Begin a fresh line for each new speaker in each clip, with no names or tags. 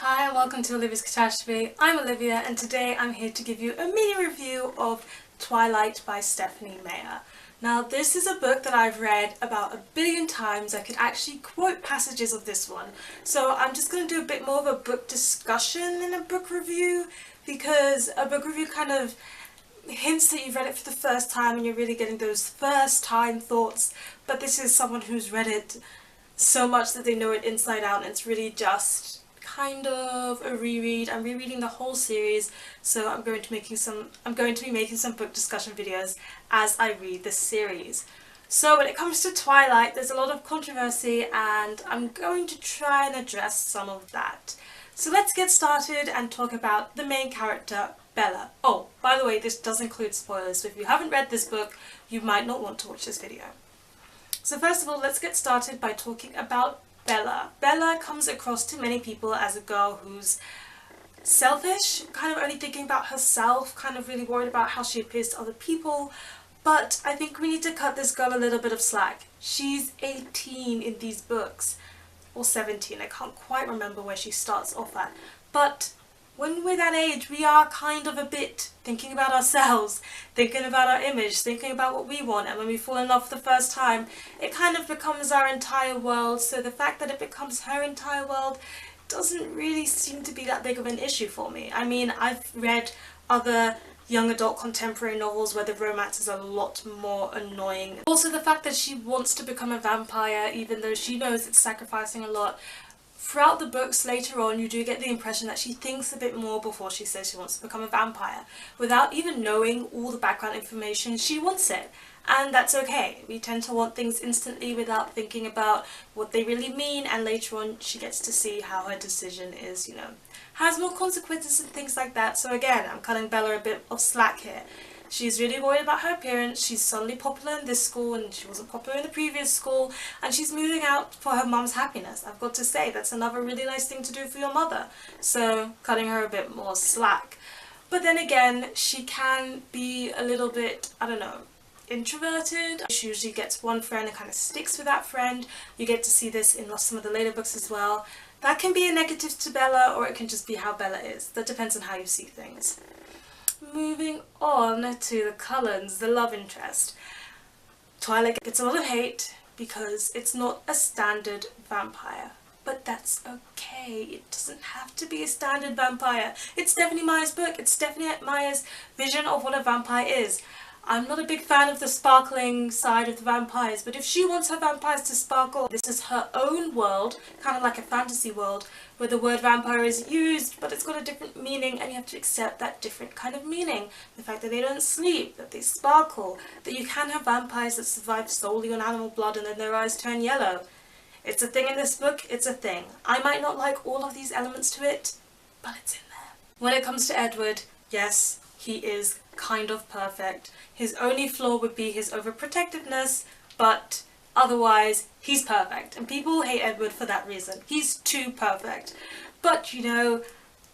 Hi and welcome to Olivia's Catastrophe. I'm Olivia and today I'm here to give you a mini review of Twilight by Stephanie Meyer. Now this is a book that I've read about 1 billion times. I could actually quote passages of this one. So I'm just going to do a bit more of a book discussion than a book review, because a book review kind of hints that you've read it for the first time and you're really getting those first time thoughts, but this is someone who's read it so much that they know it inside out and it's really just kind of a reread. I'm rereading the whole series, so I'm going to be making some book discussion videos as I read this series. So when it comes to Twilight, there's a lot of controversy and I'm going to try and address some of that. So let's get started and talk about the main character, Bella. Oh, by the way, this does include spoilers, so if you haven't read this book, you might not want to watch this video. So first of all, let's get started by talking about Bella. Bella comes across to many people as a girl who's selfish, kind of only thinking about herself, kind of really worried about how she appears to other people, but I think we need to cut this girl a little bit of slack. She's 18 in these books, or 17, I can't quite remember where she starts off at, but when we're that age, we are kind of a bit thinking about ourselves, thinking about our image, thinking about what we want, and when we fall in love for the first time, it kind of becomes our entire world. So the fact that it becomes her entire world doesn't really seem to be that big of an issue for me. I mean, I've read other young adult contemporary novels where the romance is a lot more annoying. Also the fact that she wants to become a vampire even though she knows it's sacrificing a lot. Throughout the books later on, you do get the impression that she thinks a bit more before she says she wants to become a vampire. Without even knowing all the background information, she wants it. And that's okay. We tend to want things instantly without thinking about what they really mean, and later on she gets to see how her decision is, has more consequences and things like that. So again, I'm cutting Bella a bit of slack here. She's really worried about her appearance. She's suddenly popular in this school and she wasn't popular in the previous school, and she's moving out for her mum's happiness. I've got to say, that's another really nice thing to do for your mother. So cutting her a bit more slack. But then again, she can be a little bit, I don't know, introverted. She usually gets one friend and kind of sticks with that friend. You get to see this in some of the later books as well. That can be a negative to Bella, or it can just be how Bella is. That depends on how you see things. Moving on to the Cullens, the love interest. Twilight gets a lot of hate because it's not a standard vampire. But that's okay. It doesn't have to be a standard vampire. It's Stephanie Meyer's book. It's Stephanie Meyer's vision of what a vampire is. I'm not a big fan of the sparkling side of the vampires, but if she wants her vampires to sparkle, this is her own world, kind of like a fantasy world, where the word vampire is used, but it's got a different meaning, and you have to accept that different kind of meaning. The fact that they don't sleep, that they sparkle, that you can have vampires that survive solely on animal blood and then their eyes turn yellow. It's a thing in this book, it's a thing. I might not like all of these elements to it, but it's in there. When it comes to Edward, yes, he is kind of perfect. His only flaw would be his overprotectiveness, but otherwise he's perfect. And people hate Edward for that reason. He's too perfect. But we're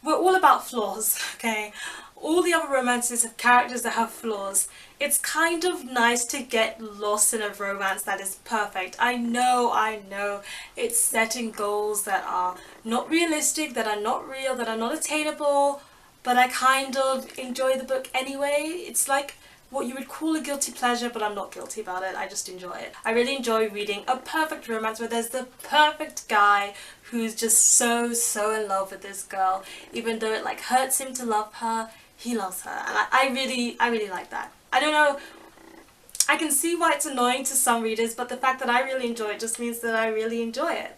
all about flaws, okay? All the other romances have characters that have flaws. It's kind of nice to get lost in a romance that is perfect. I know, it's setting goals that are not realistic, that are not real, that are not attainable, but I kind of enjoy the book anyway. It's like what you would call a guilty pleasure, but I'm not guilty about it. I just enjoy it. I really enjoy reading a perfect romance where there's the perfect guy who's just so in love with this girl. Even though it like hurts him to love her, he loves her. And I really like that. I don't know, I can see why it's annoying to some readers, but the fact that I really enjoy it just means that I really enjoy it.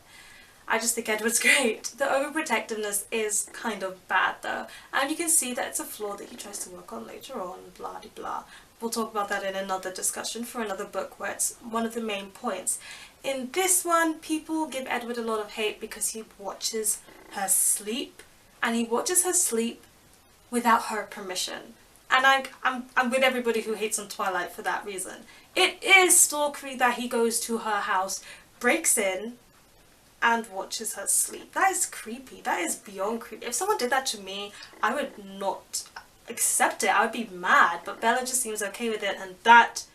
I just think Edward's great. The overprotectiveness is kind of bad though, and you can see that it's a flaw that he tries to work on later on, blah de blah. We'll talk about that in another discussion for another book where it's one of the main points. In this one, people give Edward a lot of hate because he watches her sleep, and he watches her sleep without her permission. And I'm with everybody who hates on Twilight for that reason. It is stalkery that he goes to her house, breaks in, and watches her sleep. That is creepy. That is beyond creepy. If someone did that to me, I would not accept it. I would be mad, but Bella just seems okay with it, and that,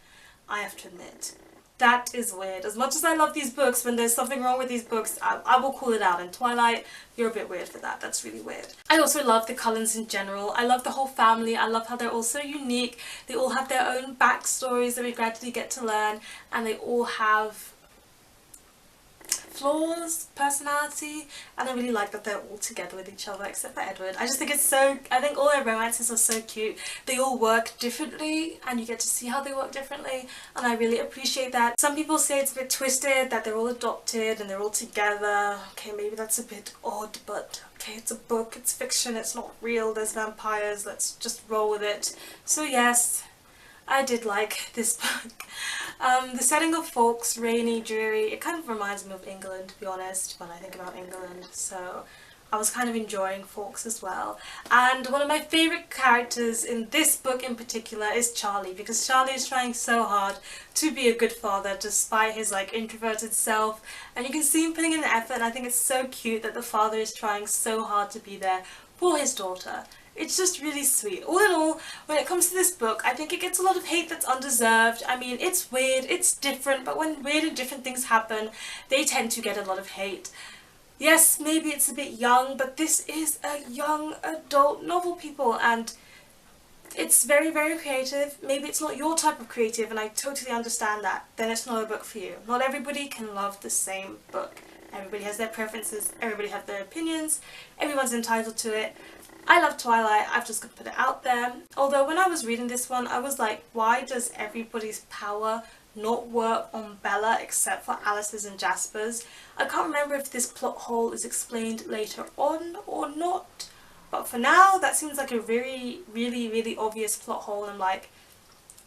I have to admit, That is weird. As much as I love these books, when there's something wrong with these books, I will call it out. And Twilight, you're a bit weird for that. That's really weird. I also love the Cullens in general. I love the whole family. I love how they're all so unique. They all have their own backstories that we gradually get to learn, and they all have flaws, personality, and I really like that they're all together with each other except for Edward. I just think it's so, I think all their romances are so cute. They all work differently and you get to see how they work differently, and I really appreciate that. Some people say it's a bit twisted that they're all adopted and they're all together. Okay, maybe that's a bit odd, but okay, it's a book, it's fiction, it's not real, there's vampires, let's just roll with it. So yes, I did like this book. The setting of Fawkes, rainy, dreary, it kind of reminds me of England, to be honest, when I think about England, so I was kind of enjoying Fawkes as well. And one of my favourite characters in this book in particular is Charlie, because Charlie is trying so hard to be a good father despite his like introverted self, and you can see him putting in the effort, and I think it's so cute that the father is trying so hard to be there for his daughter. It's just really sweet. All in all, when it comes to this book, I think it gets a lot of hate that's undeserved. I mean, it's weird, it's different, but when weird and different things happen, they tend to get a lot of hate. Yes, maybe it's a bit young, but this is a young adult novel, people, and it's very, very creative. Maybe it's not your type of creative, and I totally understand that. Then it's not a book for you. Not everybody can love the same book. Everybody has their preferences, everybody has their opinions, everyone's entitled to it. I love Twilight, I've just got to put it out there. Although when I was reading this one, I was like, why does everybody's power not work on Bella except for Alice's and Jasper's? I can't remember if this plot hole is explained later on or not, but for now that seems like a really, really, really obvious plot hole, and I'm like,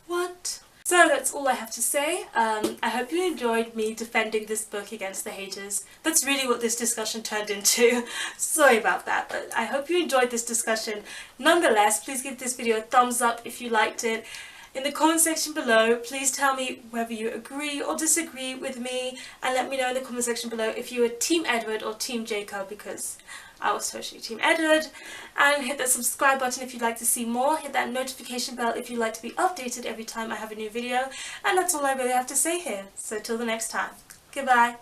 what? So that's all I have to say. I hope you enjoyed me defending this book against the haters. That's really what this discussion turned into. Sorry about that, but I hope you enjoyed this discussion. Nonetheless, please give this video a thumbs up if you liked it. In the comment section below, please tell me whether you agree or disagree with me, and let me know in the comment section below if you were Team Edward or Team Jacob, because I was totally Team Edward. And hit that subscribe button if you'd like to see more. Hit that notification bell if you'd like to be updated every time I have a new video. And that's all I really have to say here. So till the next time. Goodbye.